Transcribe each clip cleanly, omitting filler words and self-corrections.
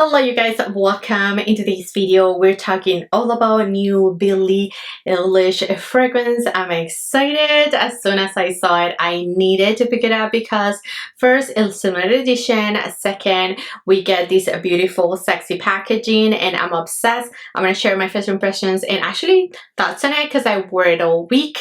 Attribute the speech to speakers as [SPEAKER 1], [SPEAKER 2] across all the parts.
[SPEAKER 1] Hello you guys, welcome. In today's video we're talking all about new Billie Eilish fragrance. I'm excited. As soon as I saw it, I needed to pick it up because first, it's limited edition. Second, we get this beautiful sexy packaging and I'm obsessed. I'm gonna share my first impressions and actually thoughts on it because I wore it all week.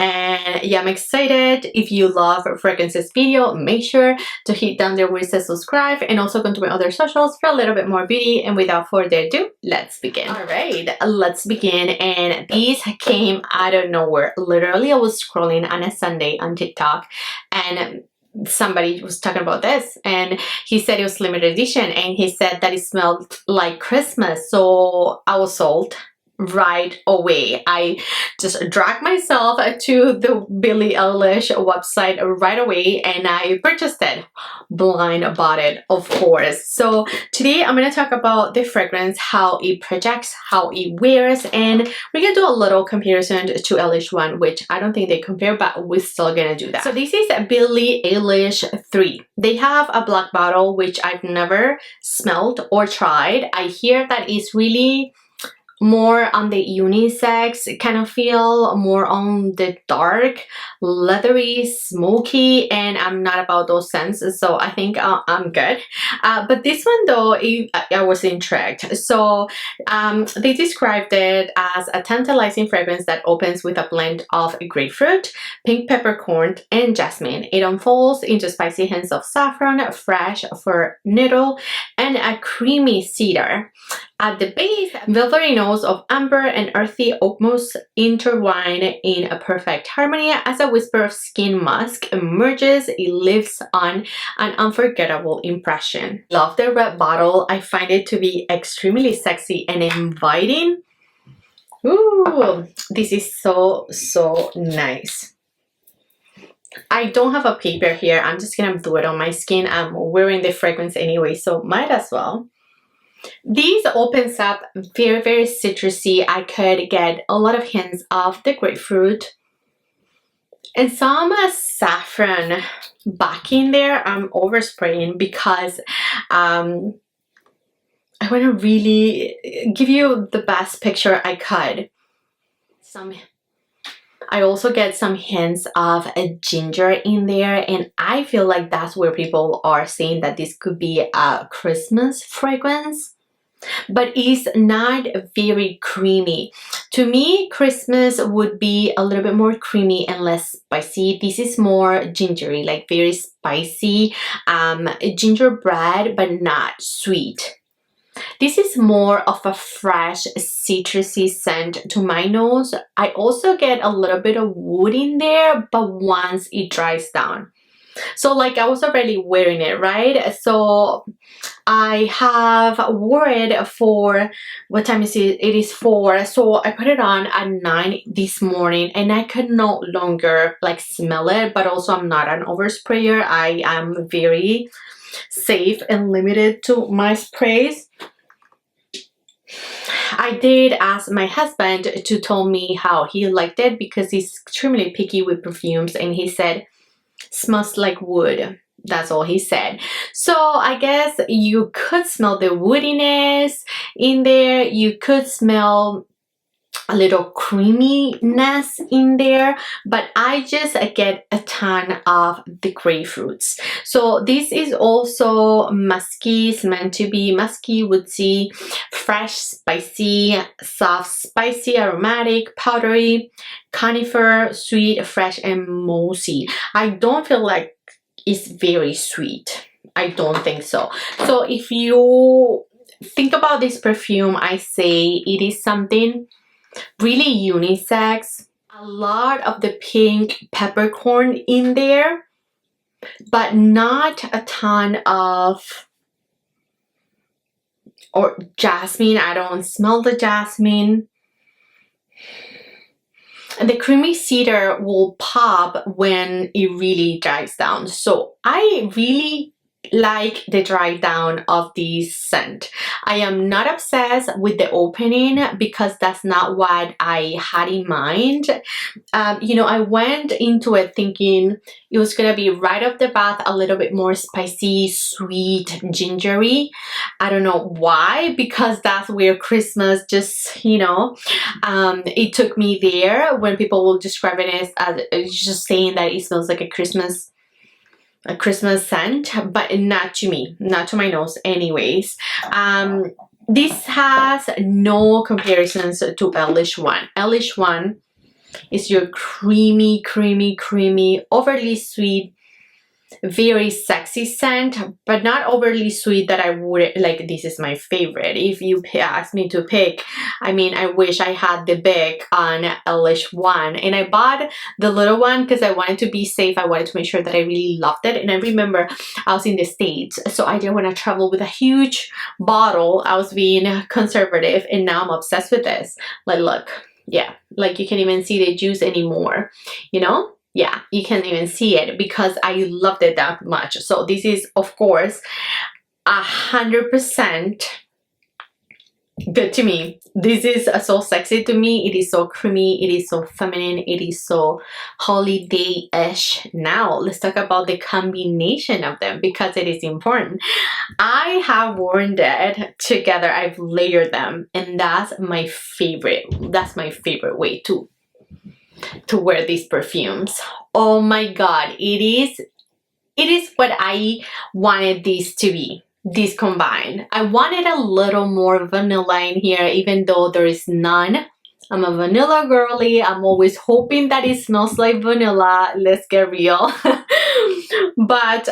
[SPEAKER 1] And yeah, I'm excited. If you love fragrances video, make sure to hit down there where it says subscribe and also come to my other socials for a little bit more beauty. And without further ado, let's begin. All right, let's begin. And these came out of nowhere. Literally, I was scrolling on a Sunday on TikTok and somebody was talking about this and he said it was limited edition and he said that it smelled like Christmas. So I was sold right away. I just dragged myself to the Billie Eilish website right away and I purchased it. Blind bought it, of course. So today I'm going to talk about the fragrance, how it projects, how it wears, and we're going to do a little comparison to Eilish one, which I don't think they compare, but we're still going to do that. So this is Billie Eilish 3. They have a black bottle, which I've never smelled or tried. I hear that it's really more on the unisex kind of feel, more on the dark, leathery, smoky, and I'm not about those scents, so I think I'm good. But this one though, I was intrigued. So they described it as a tantalizing fragrance that opens with a blend of grapefruit, pink peppercorn, and jasmine. It unfolds into spicy hints of saffron, fresh fir nettle, and a creamy cedar. At the base, velvety notes of amber and earthy oak moss intertwine in a perfect harmony. As a whisper of skin musk emerges, it leaves on an unforgettable impression. Love the red bottle. I find it to be extremely sexy and inviting. Ooh, this is so nice. I don't have a paper here. I'm just gonna do it on my skin. I'm wearing the fragrance anyway, so might as well. These opens up very citrusy. I could get a lot of hints of the grapefruit and some saffron back in there. I'm overspraying because I want to really give you the best picture I could. I also get some hints of a ginger in there, and I feel like that's where people are saying that this could be a Christmas fragrance, but it's not very creamy. To me, Christmas would be a little bit more creamy and less spicy. This is more gingery, like very spicy, gingerbread, but not sweet. This is more of a fresh citrusy scent to my nose. I also get a little bit of wood in there, but once it dries down. So like I was already wearing it, right? So I have wore it for, what time is it? It is 4. So I put it on at 9 this morning and I could no longer like smell it, but also I'm not an oversprayer. I am very safe and limited to my sprays. I did ask my husband to tell me how he liked it because he's extremely picky with perfumes, and he said smells like wood. That's all he said. So I guess you could smell the woodiness in there. You could smell a little creaminess in there, but I just get a ton of the grapefruits. So this is also musky. It's meant to be musky, woodsy, fresh, spicy, soft, spicy, aromatic, powdery, conifer, sweet, fresh, and mossy. I don't feel like it's very sweet. I don't think so. So if you think about this perfume, I say it is something really unisex. A lot of the pink peppercorn in there, but not a ton of or jasmine. I don't smell the jasmine. And the creamy cedar will pop when it really dries down. So I really like the dry down of this scent. I am not obsessed with the opening because that's not what I had in mind. You know, I went into it thinking it was gonna be right off the bat a little bit more spicy, sweet, gingery. I don't know why, because that's where Christmas just, you know, it took me there when people will describe it as just saying that it smells like a Christmas scent, but not to me, not to my nose anyways. This has no comparisons to Eilish one. Eilish one is your creamy, overly sweet, very sexy scent, but not overly sweet that I would like. This is my favorite. If you ask me to pick, I mean, I wish I had the big on Eilish one, and I bought the little one because I wanted to be safe. I wanted to make sure that I really loved it. And I remember I was in the States, so I didn't want to travel with a huge bottle. I was being conservative, and now I'm obsessed with this. Like, look, yeah, like you can't even see the juice anymore, you know? Yeah, you can't even see it because I loved it that much. So this is, of course, 100% good to me. This is so sexy to me. It is so creamy. It is so feminine. It is so holiday-ish. Now, let's talk about the combination of them because it is important. I have worn that together. I've layered them, and that's my favorite. That's my favorite way to wear these perfumes. Oh my god, it is what I wanted this to be, this combined. I wanted a little more vanilla in here, even though there is none. I'm a vanilla girly. I'm always hoping that it smells like vanilla. Let's get real. But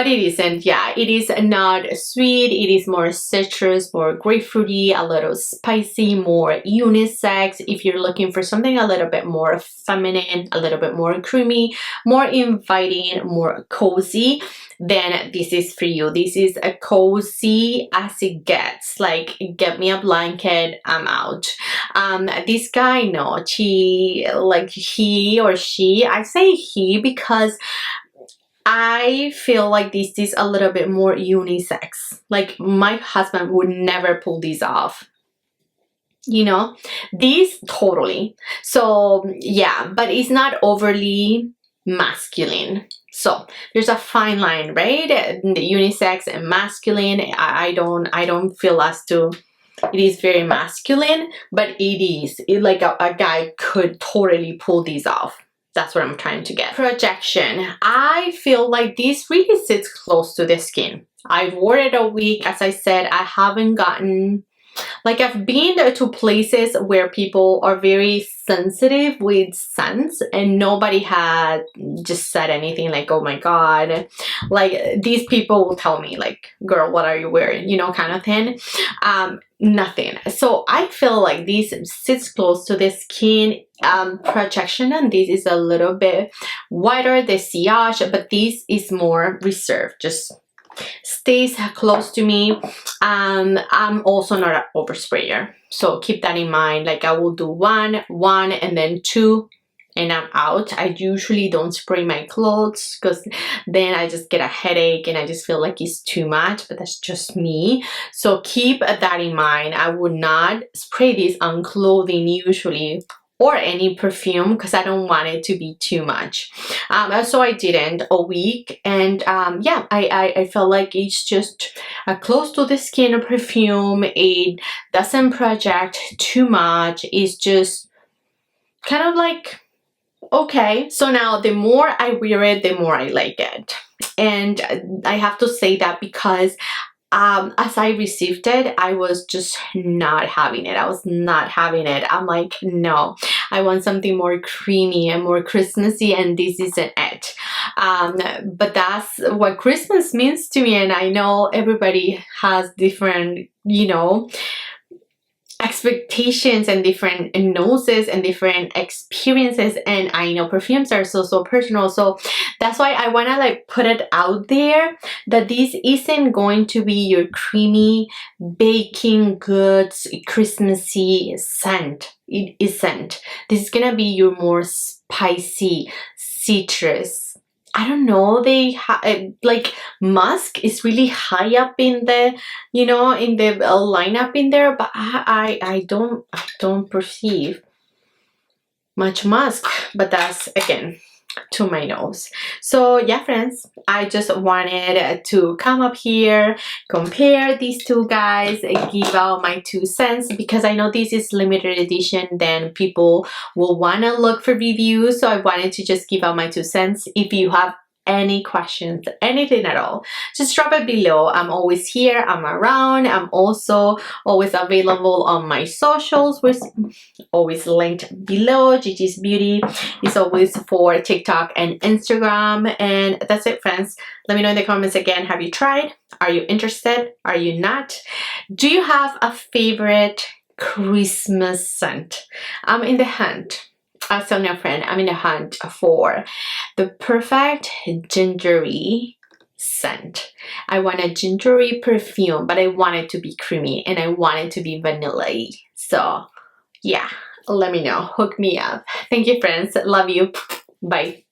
[SPEAKER 1] it isn't. Yeah, it is not sweet. It is more citrus, more grapefruity, a little spicy, more unisex. If you're looking for something a little bit more feminine, a little bit more creamy, more inviting, more cozy, then this is for you. This is a cozy as it gets. Like, get me a blanket, I'm out. This guy, no, he or she, I say he because I feel like this is a little bit more unisex. Like, my husband would never pull these off. You know, these totally. So yeah, but it's not overly masculine. So there's a fine line, right? The unisex and masculine. I don't feel as to it is very masculine, but like a guy could totally pull these off. That's what I'm trying to get. Projection. I feel like this really sits close to the skin. I've worn it a week. As I said, I haven't gotten, like, I've been to places where people are very sensitive with scents and nobody had just said anything like, oh my god. Like, these people will tell me like, girl, what are you wearing? You know, kind of thing. Nothing. So I feel like this sits close to the skin. Projection, and this is a little bit wider, the sillage, but this is more reserved, just stays close to me. I'm also not an oversprayer, so keep that in mind. Like, I will do one and then two and I'm out. I usually don't spray my clothes because then I just get a headache and I just feel like it's too much, but that's just me. So keep that in mind. I would not spray this on clothing usually, or any perfume, because I don't want it to be too much. So I didn't a week, and yeah, I felt like it's just close to the skin perfume. It doesn't project too much. It's just kind of like, okay. So now the more I wear it, the more I like it. And I have to say that because as I received it, I was just not having it. I was not having it. I'm like, no, I want something more creamy and more Christmassy, and this isn't it. But that's what Christmas means to me, and I know everybody has different, you know, expectations and different noses and different experiences, and I know perfumes are so personal. So that's why I want to like put it out there that this isn't going to be your creamy baking goods Christmassy scent. It isn't. This is gonna be your more spicy citrus I don't know, they like musk is really high up in the, you know, in the lineup in there, but I don't perceive much musk, but that's again to my nose. So yeah, friends, I just wanted to come up here, compare these two guys, and give out my 2 cents, because I know this is limited edition, then people will want to look for reviews, so I wanted to just give out my 2 cents. If you have any questions, anything at all, just drop it below. I'm always here, I'm around. I'm also always available on my socials, which always linked below. Gigi's Beauty is always for TikTok and Instagram. And that's it, friends. Let me know in the comments again, have you tried? Are you interested? Are you not? Do you have a favorite Christmas scent? I'm in the hunt. I was telling a friend, I'm in the hunt for the perfect gingery scent. I want a gingery perfume, but I want it to be creamy and I want it to be vanilla-y. So yeah, let me know. Hook me up. Thank you, friends. Love you. Bye.